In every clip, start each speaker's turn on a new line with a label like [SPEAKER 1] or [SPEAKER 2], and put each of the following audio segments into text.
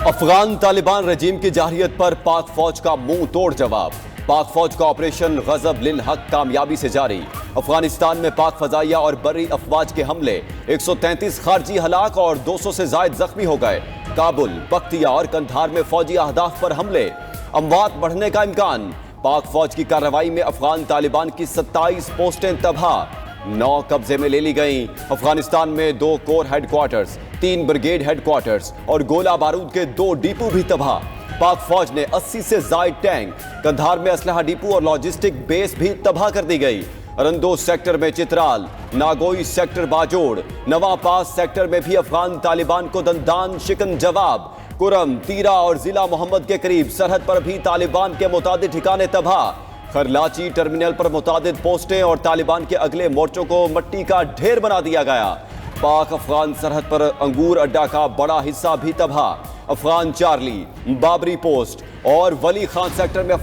[SPEAKER 1] افغان طالبان رجیم کی جارحیت پر پاک فوج کا منہ توڑ جواب۔ پاک فوج کا آپریشن غضب للحق کامیابی سے جاری۔ افغانستان میں پاک فضائیہ اور بری افواج کے حملے، 133 خارجی ہلاک اور 200 سے زائد زخمی ہو گئے۔ کابل، پختیا اور قندھار میں فوجی اہداف پر حملے، اموات بڑھنے کا امکان۔ پاک فوج کی کارروائی میں افغان طالبان کی 27 پوسٹیں تباہ، 9 قبضے میں لے لی گئیں۔ افغانستان میں 2 corps headquarters, 3 brigade headquarters اور گولہ بارود کے 2 ڈیپو بھی تباہ۔ پاک فوج نے 80 سے زائد ٹینک، قندھار میں اسلحہ ڈیپو اور لاجسٹک بیس بھی تباہ کر دی گئی۔ رندو سیکٹر میں چترال، ناگوئی سیکٹر باجوڑ، نواں پاس سیکٹر میں بھی افغان طالبان کو دندان شکن جواب۔ کرم، تیرا اور ضلع محمد کے قریب سرحد پر بھی طالبان کے متعدد ٹھکانے تباہ۔ خرلاچی ٹرمینل پر متعدد پوسٹیں اور طالبان کے اگلے مورچوں کو مٹی کا ڈھیر بنا دیا گیا۔ پاک افغان سرحد پر انگور اڈہ کا بڑا حصہ بھی تباہ۔ افغان چارلی، بابری پوسٹ اور ولی خان سیکٹر میں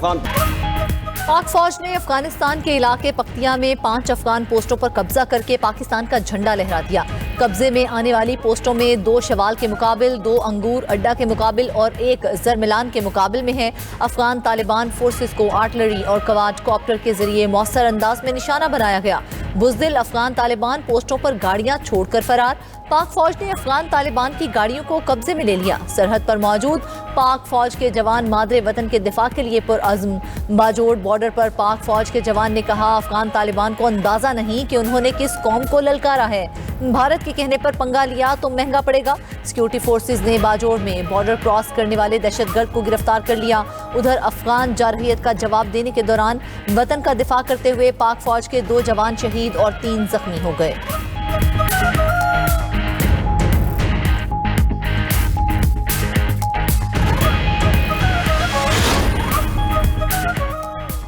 [SPEAKER 2] پاک فوج نے افغانستان کے علاقے پختیا میں 5 افغان پوسٹوں پر قبضہ کر کے پاکستان کا جھنڈا لہرا دیا۔ قبضے میں آنے والی پوسٹوں میں 2 شوال کے مقابل، 2 انگور اڈہ کے مقابل اور 1 زرملان کے مقابل میں ہے۔ افغان طالبان فورسز کو آرٹلری اور کواڈ کاپٹر کے ذریعے مؤثر انداز میں نشانہ بنایا گیا۔ بزدل افغان طالبان پوسٹوں پر گاڑیاں چھوڑ کر فرار۔ پاک فوج نے افغان طالبان کی گاڑیوں کو قبضے میں لے لیا۔ سرحد پر موجود پاک فوج کے جوان مادر وطن کے دفاع کے لیے پرعزم۔ باجوڑ بارڈر پر پاک فوج کے جوان نے کہا، افغان طالبان کو اندازہ نہیں کہ انہوں نے کس قوم کو للکارا ہے۔ بھارت کے کہنے پر پنگا لیا تو مہنگا پڑے گا۔ سیکورٹی فورسز نے باجوڑ میں بارڈر کراس کرنے والے دہشت گرد کو گرفتار کر لیا۔ ادھر افغان جارحیت کا جواب دینے کے دوران وطن کا دفاع کرتے ہوئے پاک فوج کے 2 جوان شہید اور 3 زخمی ہو گئے۔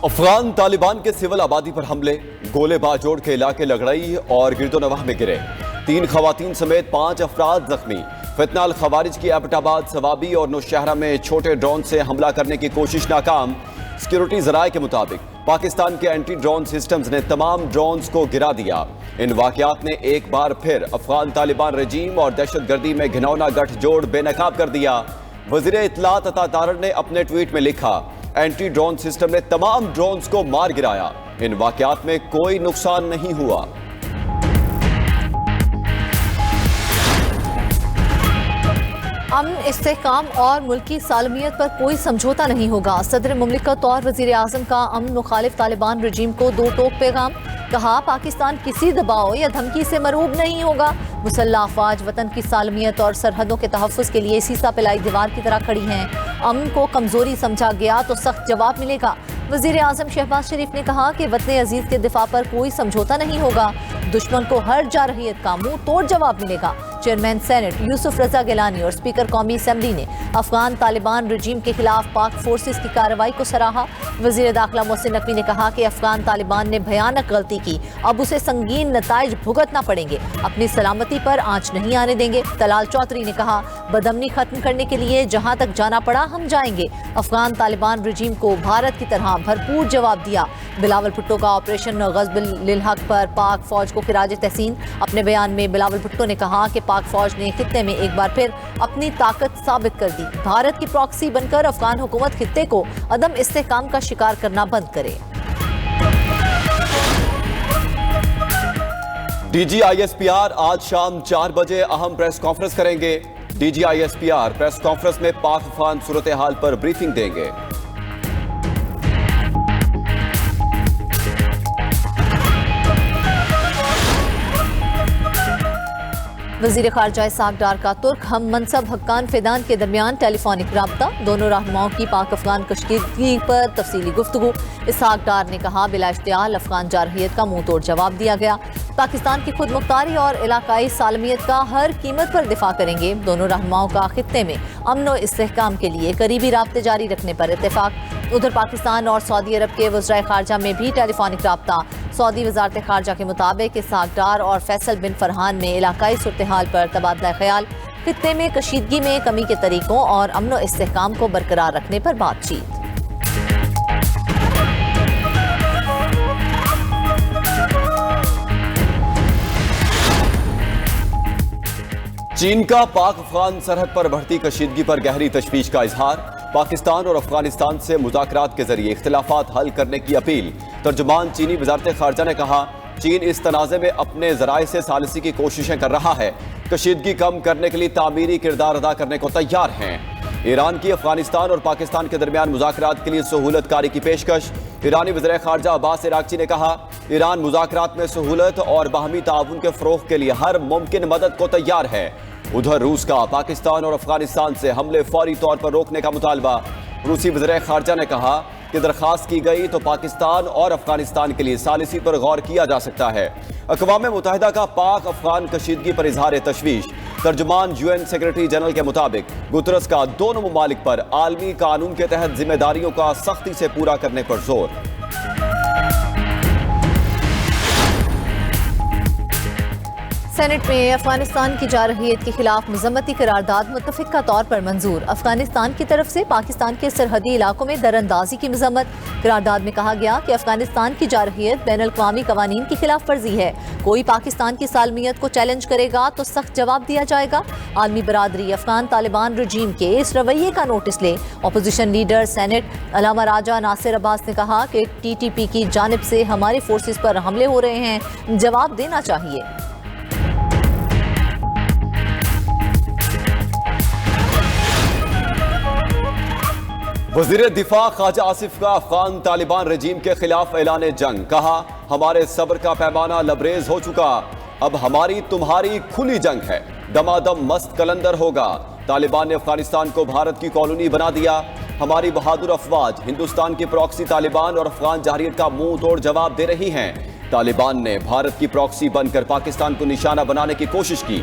[SPEAKER 1] افغان طالبان کے سول آبادی پر حملے، گولے باجوڑ کے علاقے لگڑئی اور گرد و نواح میں گرے، 3 خواتین سمیت 5 افراد زخمی۔ فتنہ الخوارج کی ایبٹ آباد، ثوابی اور نوشہرہ میں چھوٹے ڈرون سے حملہ کرنے کی کوشش ناکام۔ سیکیورٹی ذرائع کے مطابق پاکستان کے اینٹی ڈرون سسٹمز نے تمام ڈرونز کو گرا دیا۔ ان واقعات نے ایک بار پھر افغان طالبان رجیم اور دہشت گردی میں گھناؤنا گٹھ جوڑ بے نقاب کر دیا۔ وزیر اطلاعات عطا تارڑ نے اپنے ٹویٹ میں لکھا، اینٹی ڈرون سسٹم نے تمام ڈرونز کو مار گرایا، ان واقعات میں کوئی نقصان نہیں ہوا۔
[SPEAKER 2] امن، استحکام اور ملکی سالمیت پر کوئی سمجھوتا نہیں ہوگا۔ صدر مملکت اور وزیر اعظم کا امن مخالف طالبان رجیم کو 2 ٹوک پیغام۔ کہا، پاکستان کسی دباؤ یا دھمکی سے مرعوب نہیں ہوگا۔ مسلح افواج وطن کی سالمیت اور سرحدوں کے تحفظ کے لیے سیسا پلائی دیوار کی طرح کھڑی ہیں۔ امن کو کمزوری سمجھا گیا تو سخت جواب ملے گا۔ وزیر اعظم شہباز شریف نے کہا کہ وطن عزیز کے دفاع پر کوئی سمجھوتا نہیں ہوگا، دشمن کو ہر جارحیت کا منہ توڑ جواب ملے گا۔ چیئرمین سینٹ یوسف رضا گیلانی اور اسپیکر قومی اسمبلی نے افغان طالبان رجیم کے خلاف پاک فورسز کی کارروائی کو سراہا۔ وزیر داخلہ محسن نقوی نے کہا کہ افغان طالبان نے بھیانک غلطی کی، اب اسے سنگین نتائج بھگتنا پڑیں گے، اپنی سلامتی پر آنچ نہیں آنے دیں گے۔ طلال چودھری نے کہا، بدامنی ختم کرنے کے لیے جہاں تک جانا پڑا ہم جائیں گے۔ افغان طالبان رجیم کو بھارت کی طرح بھرپور جواب دیا۔ بلاول بھٹو کا آپریشن غضب للحق پر پاک فوج کو خراج تحسین۔ اپنے بیان میں بلاول بھٹو نے کہا کہ پاک فوج نے خطے میں ایک بار پھر اپنی طاقت ثابت کر دی۔ بھارت کی پراکسی بن کر افغان حکومت خطے کو عدم استحکام کا شکار کرنا بند کرے۔
[SPEAKER 1] D G I S P R آج شام 4 بجے اہم پریس کانفرنس کریں گے۔ D G I S P R press conference میں پاک افغان صورتحال پر بریفنگ دیں گے۔
[SPEAKER 2] وزیر خارجہ اسحاق ڈار کا ترک ہم منصب حقان فیدان کے درمیان ٹیلی فونک رابطہ، دونوں رہنماؤں کی پاک افغان کشیدگی پر تفصیلی گفتگو۔ اسحاق ڈار نے کہا، بلا اشتعال افغان جارحیت کا منہ توڑ جواب دیا گیا۔ پاکستان کی خود مختاری اور علاقائی سالمیت کا ہر قیمت پر دفاع کریں گے۔ دونوں رہنماؤں کا خطے میں امن و استحکام کے لیے قریبی رابطے جاری رکھنے پر اتفاق۔ ادھر پاکستان اور سعودی عرب کے وزرائے خارجہ میں بھی ٹیلی فونک رابطہ۔ سعودی وزارت خارجہ کے مطابق اسحاق ڈار اور فیصل بن فرحان میں علاقائی صورتحال پر تبادلہ خیال، خطے میں کشیدگی میں کمی کے طریقوں اور امن و استحکام کو برقرار رکھنے پر بات چیت۔
[SPEAKER 1] چین کا پاک افغان سرحد پر بڑھتی کشیدگی پر گہری تشویش کا اظہار، پاکستان اور افغانستان سے مذاکرات کے ذریعے اختلافات حل کرنے کی اپیل۔ ترجمان چینی وزارت خارجہ نے کہا، چین اس تنازع میں اپنے ذرائع سے ثالثی کی کوششیں کر رہا ہے، کشیدگی کم کرنے کے لیے تعمیری کردار ادا کرنے کو تیار ہیں۔ ایران کی افغانستان اور پاکستان کے درمیان مذاکرات کے لیے سہولت کاری کی پیشکش، ایرانی وزیر خارجہ عباس عراقچی نے کہا، ایران مذاکرات میں سہولت اور باہمی تعاون کے فروغ کے لیے ہر ممکن مدد کو تیار ہے۔ ادھر روس کا پاکستان اور افغانستان سے حملے فوری طور پر روکنے کا مطالبہ، روسی وزیر خارجہ نے کہا کہ درخواست کی گئی تو پاکستان اور افغانستان کے لیے ثالثی پر غور کیا جا سکتا ہے۔ اقوام متحدہ کا پاک افغان کشیدگی پر اظہار تشویش، ترجمان UN سیکرٹری جنرل کے مطابق گترس کا دونوں ممالک پر عالمی قانون کے تحت ذمہ داریوں کا سختی سے پورا کرنے پر زور۔
[SPEAKER 2] سینٹ میں افغانستان کی جارحیت کے خلاف مذمتی قرارداد متفقہ طور پر منظور، افغانستان کی طرف سے پاکستان کے سرحدی علاقوں میں دراندازی کی مذمت۔ قرارداد میں کہا گیا کہ افغانستان کی جارحیت بین الاقوامی قوانین کی خلاف ورزی ہے، کوئی پاکستان کی سالمیت کو چیلنج کرے گا تو سخت جواب دیا جائے گا۔ عالمی برادری افغان طالبان رجیم کے اس رویے کا نوٹس لے۔ اپوزیشن لیڈر سینٹ علامہ راجہ ناصر عباس نے کہا کہ TTP کی جانب سے ہماری فورسز پر حملے ہو رہے ہیں، جواب دینا چاہیے۔
[SPEAKER 1] وزیر دفاع خواجہ آصف کا افغان طالبان رجیم کے خلاف اعلان جنگ، کہا ہمارے صبر کا پیمانہ لبریز ہو چکا، اب ہماری تمہاری کھلی جنگ ہے، دمادم مست کلندر ہوگا۔ طالبان نے افغانستان کو بھارت کی کالونی بنا دیا، ہماری بہادر افواج ہندوستان کی پراکسی طالبان اور افغان جارحیت کا منہ توڑ جواب دے رہی ہیں۔ طالبان نے بھارت کی پراکسی بن کر پاکستان کو نشانہ بنانے کی کوشش کی۔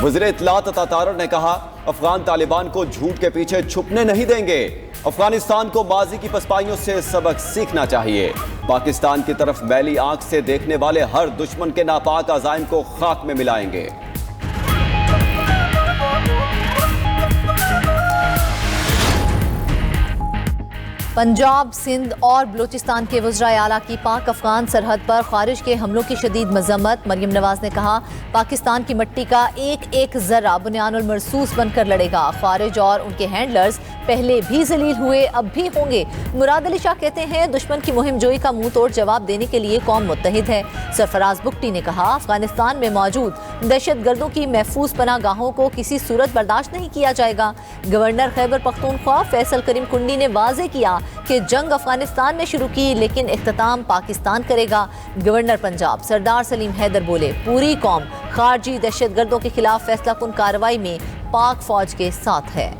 [SPEAKER 1] وزیر اطلاعات عطا طارر نے کہا، افغان طالبان کو جھوٹ کے پیچھے چھپنے نہیں دیں گے، افغانستان کو ماضی کی پسپائیوں سے سبق سیکھنا چاہیے، پاکستان کی طرف میلی آنکھ سے دیکھنے والے ہر دشمن کے ناپاک عزائم کو خاک میں ملائیں گے۔
[SPEAKER 2] پنجاب، سندھ اور بلوچستان کے وزرائے اعلیٰ کی پاک افغان سرحد پر خارج کے حملوں کی شدید مذمت۔ مریم نواز نے کہا، پاکستان کی مٹی کا ایک ایک ذرہ بنیان المرصوص بن کر لڑے گا، خارج اور ان کے ہینڈلرز پہلے بھی ذلیل ہوئے، اب بھی ہوں گے۔ مراد علی شاہ کہتے ہیں، دشمن کی مہم جوئی کا منہ توڑ جواب دینے کے لیے قوم متحد ہے۔ سرفراز بگٹی نے کہا، افغانستان میں موجود دہشت گردوں کی محفوظ پناہ گاہوں کو کسی صورت برداشت نہیں کیا جائے گا۔ گورنر خیبر پختونخوا فیصل کریم کنڈی نے واضح کیا کہ جنگ افغانستان نے شروع کی لیکن اختتام پاکستان کرے گا۔ گورنر پنجاب سردار سلیم حیدر بولے، پوری قوم خارجی دہشت گردوں کے خلاف فیصلہ کن کارروائی میں پاک فوج کے ساتھ ہے۔